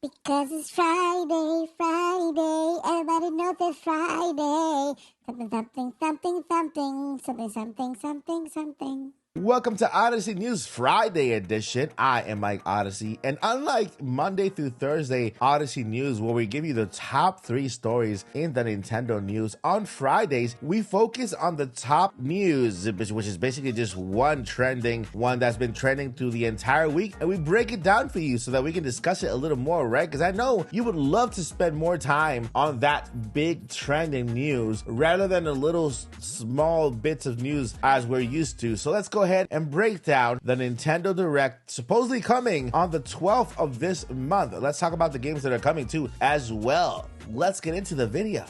Because it's Friday, Friday. Everybody knows it's Friday. Something, something, something, something, something, something, something, something. Welcome to Odyssey News Friday edition. I am Mike Odyssey, and unlike Monday through Thursday Odyssey News, where we give you the top 3 stories in the Nintendo news, on Fridays we focus on the top news, which is basically just one that's been trending through the entire week, and we break it down for you so that we can discuss it a little more, right? Because I know you would love to spend more time on that big trending news rather than the little small bits of news as we're used to. So let's go ahead and break down the Nintendo Direct supposedly coming on the 12th of this month. Let's talk about the games that are coming too as well. Let's get into the video.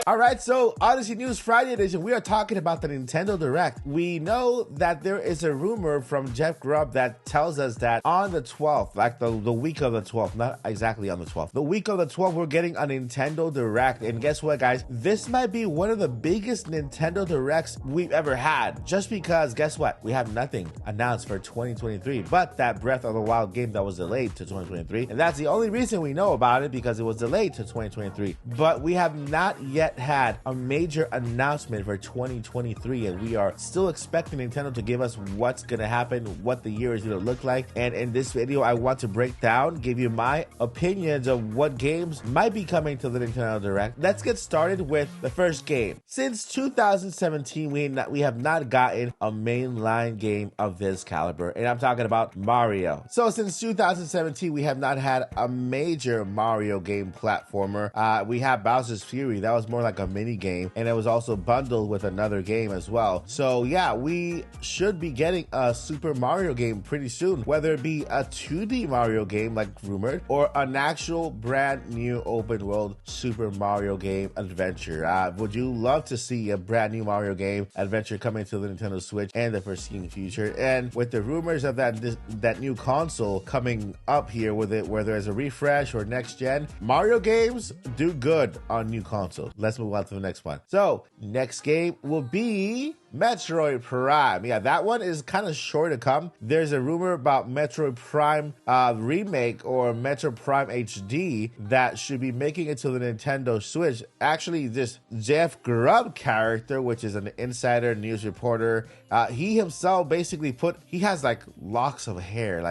All right, so Odyssey News Friday edition, we are talking about the Nintendo Direct. We know that there is a rumor from Jeff Grubb that tells us that on the 12th, like the week of the 12th, not exactly on the 12th, the week of the 12th, we're getting a Nintendo Direct. And guess what, guys? This might be one of the biggest Nintendo Directs we've ever had. Just because, guess what? We have nothing announced for 2023, but that Breath of the Wild game that was delayed to 2023. And that's the only reason we know about it, because it was delayed to 2023. But we have not yet had a major announcement for 2023, and we are still expecting Nintendo to give us what's gonna happen, what the year is gonna look like. And in this video, I want to break down, give you my opinions of what games might be coming to the Nintendo Direct. Let's get started with the first game. Since 2017, we have not gotten a mainline game of this caliber, and I'm talking about Mario. So since 2017, we have not had a major Mario game platformer. We have Bowser's Fury. That was more like a mini game, and it was also bundled with another game as well. So yeah, we should be getting a Super Mario game pretty soon, whether it be a 2D Mario game like rumored, or an actual brand new open world Super Mario game adventure. Would you love to see a brand new Mario game adventure coming to the Nintendo Switch and the foreseen future? And with the rumors of that new console coming up here with it, whether it's a refresh or next gen, Mario games do good on new consoles. Let's move on to the next one. So next game will be Metroid Prime. Yeah, that one is kind of sure to come. There's a rumor about Metroid Prime remake or Metroid Prime HD that should be making it to the Nintendo Switch. Actually, this Jeff Grubb character, which is an insider news reporter, he himself basically he has like locks of hair,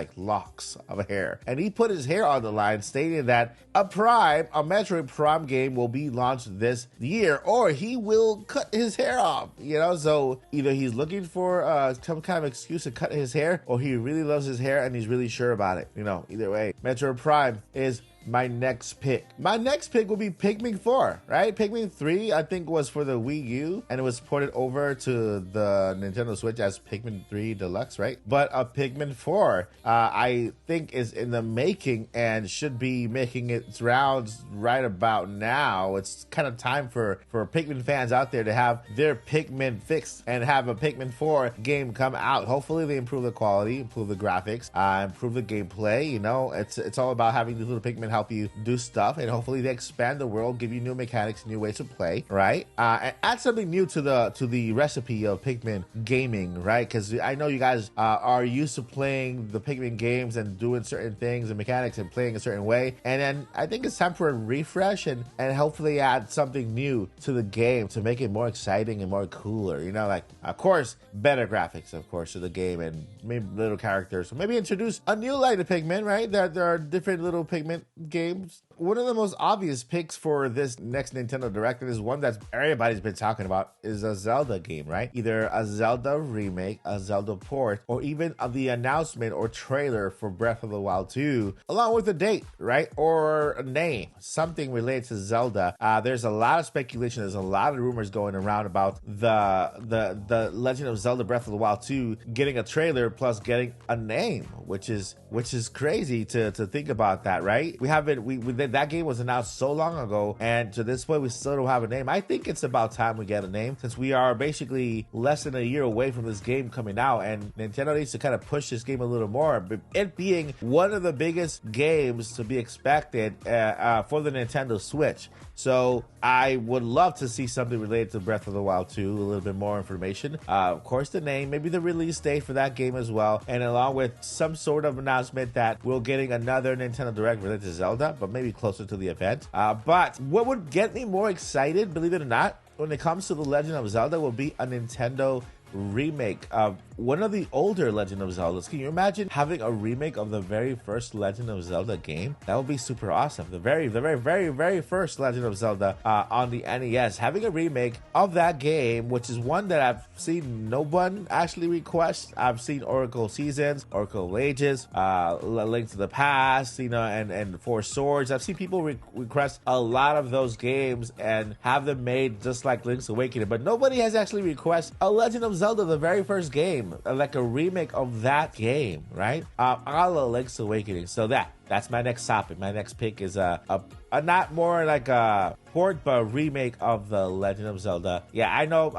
and he put his hair on the line, stating that a Metroid Prime game will be launched this year, or he will cut his hair off, so either he's looking for some kind of excuse to cut his hair, or he really loves his hair and he's really sure about it. Either way, Metroid Prime is my next pick. My next pick will be Pikmin 4, right? Pikmin 3, I think, was for the Wii U, and it was ported over to the Nintendo Switch as Pikmin 3 Deluxe, right? But a Pikmin 4, I think, is in the making and should be making its rounds right about now. It's kind of time for Pikmin fans out there to have their Pikmin fixed and have a Pikmin 4 game come out. Hopefully they improve the quality, improve the graphics, improve the gameplay. It's all about having these little Pikmin help you do stuff, and hopefully they expand the world, give you new mechanics, new ways to play, right? And add something new to the recipe of Pikmin gaming, right? Because I know you guys are used to playing the Pikmin games and doing certain things and mechanics and playing a certain way, and then I think it's time for a refresh and hopefully add something new to the game to make it more exciting and more cooler. Of course, better graphics, of course, to the game, and maybe little characters. So maybe introduce a new line of Pikmin, right? There are different little Pikmin games. One of the most obvious picks for this next Nintendo Direct, and is one that everybody's been talking about, is a Zelda game, right? Either a Zelda remake, a Zelda port, or even the announcement or trailer for Breath of the Wild 2, along with a date, right? Or a name, something related to Zelda. There's a lot of speculation, there's a lot of rumors going around about the Legend of Zelda Breath of the Wild 2 getting a trailer plus getting a name, which is crazy to think about that, right? They admit that game was announced so long ago, and to this point we still don't have a name. I think it's about time we get a name, since we are basically less than a year away from this game coming out, and Nintendo needs to kind of push this game a little more. But it being one of the biggest games to be expected for the Nintendo Switch. So I would love to see something related to Breath of the Wild 2, a little bit more information. Of course, the name, maybe the release date for that game as well, and along with some sort of announcement that we're getting another Nintendo Direct related to Zelda, but maybe closer to the event. But what would get me more excited, believe it or not, when it comes to The Legend of Zelda, will be a Nintendo remake of one of the older Legend of Zeldas. Can you imagine having a remake of the very first Legend of Zelda game? That would be super awesome. The very first Legend of Zelda on the NES. Having a remake of that game, which is one that I've seen no one actually request. I've seen Oracle Seasons, Oracle of Ages, Link to the Past, you know, and Four Swords. I've seen people request a lot of those games and have them made just like Link's Awakening, but nobody has actually requested a Legend of Zelda, the very first game, like a remake of that game, right? A la Link's Awakening. So that's my next topic. My next pick is a not more like a port, but a remake of The Legend of Zelda. Yeah, I know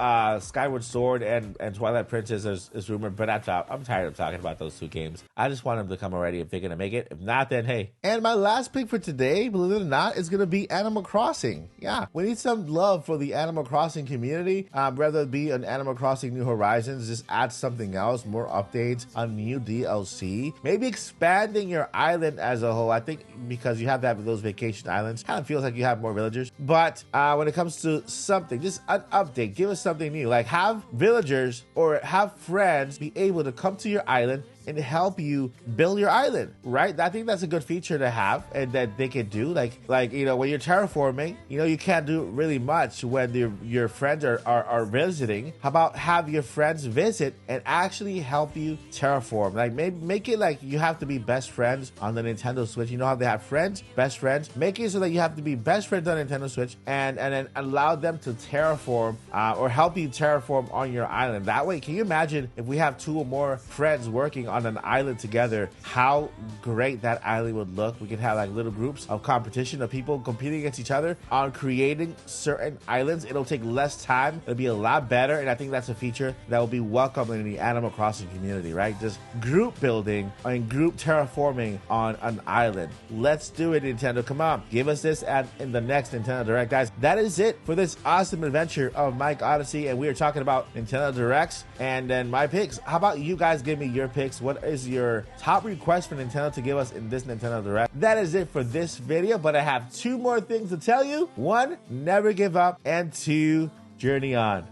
Skyward Sword and Twilight Princess is rumored, but I'm tired of talking about those two games. I just want them to come already if they're going to make it. If not, then hey. And my last pick for today, believe it or not, is going to be Animal Crossing. Yeah, we need some love for the Animal Crossing community. Whether it be an Animal Crossing New Horizons, just add something else, more updates, a new DLC, maybe expanding your island as a whole. I think because you have to have those vacation islands, kind of feels like you have more villagers. But when it comes to something, just an update, give us something new. Like have villagers or have friends be able to come to your island and help you build your island, right? I think that's a good feature to have and that they can do. Like you know, when you're terraforming, you know, you can't do really much when your friends are visiting. How about have your friends visit and actually help you terraform? Like make it like you have to be best friends on the Nintendo Switch. You know how they have friends, best friends? Make it so that you have to be best friends on Nintendo Switch and then allow them to terraform or help you terraform on your island. That way, can you imagine if we have 2 or more friends working on an island together, how great that island would look. We can have like little groups of competition of people competing against each other on creating certain islands. It'll take less time. It'll be a lot better, and I think that's a feature that will be welcome in the Animal Crossing community, right? Just group building and group terraforming on an island. Let's do it, Nintendo. Come on, give us this in the next Nintendo Direct, guys. That is it for this awesome adventure of Mike Odyssey, and we are talking about Nintendo Directs and then my picks. How about you guys give me your picks? What is your top request for Nintendo to give us in this Nintendo Direct? That is it for this video, but I have 2 more things to tell you. 1, never give up, and 2, journey on.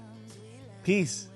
Peace.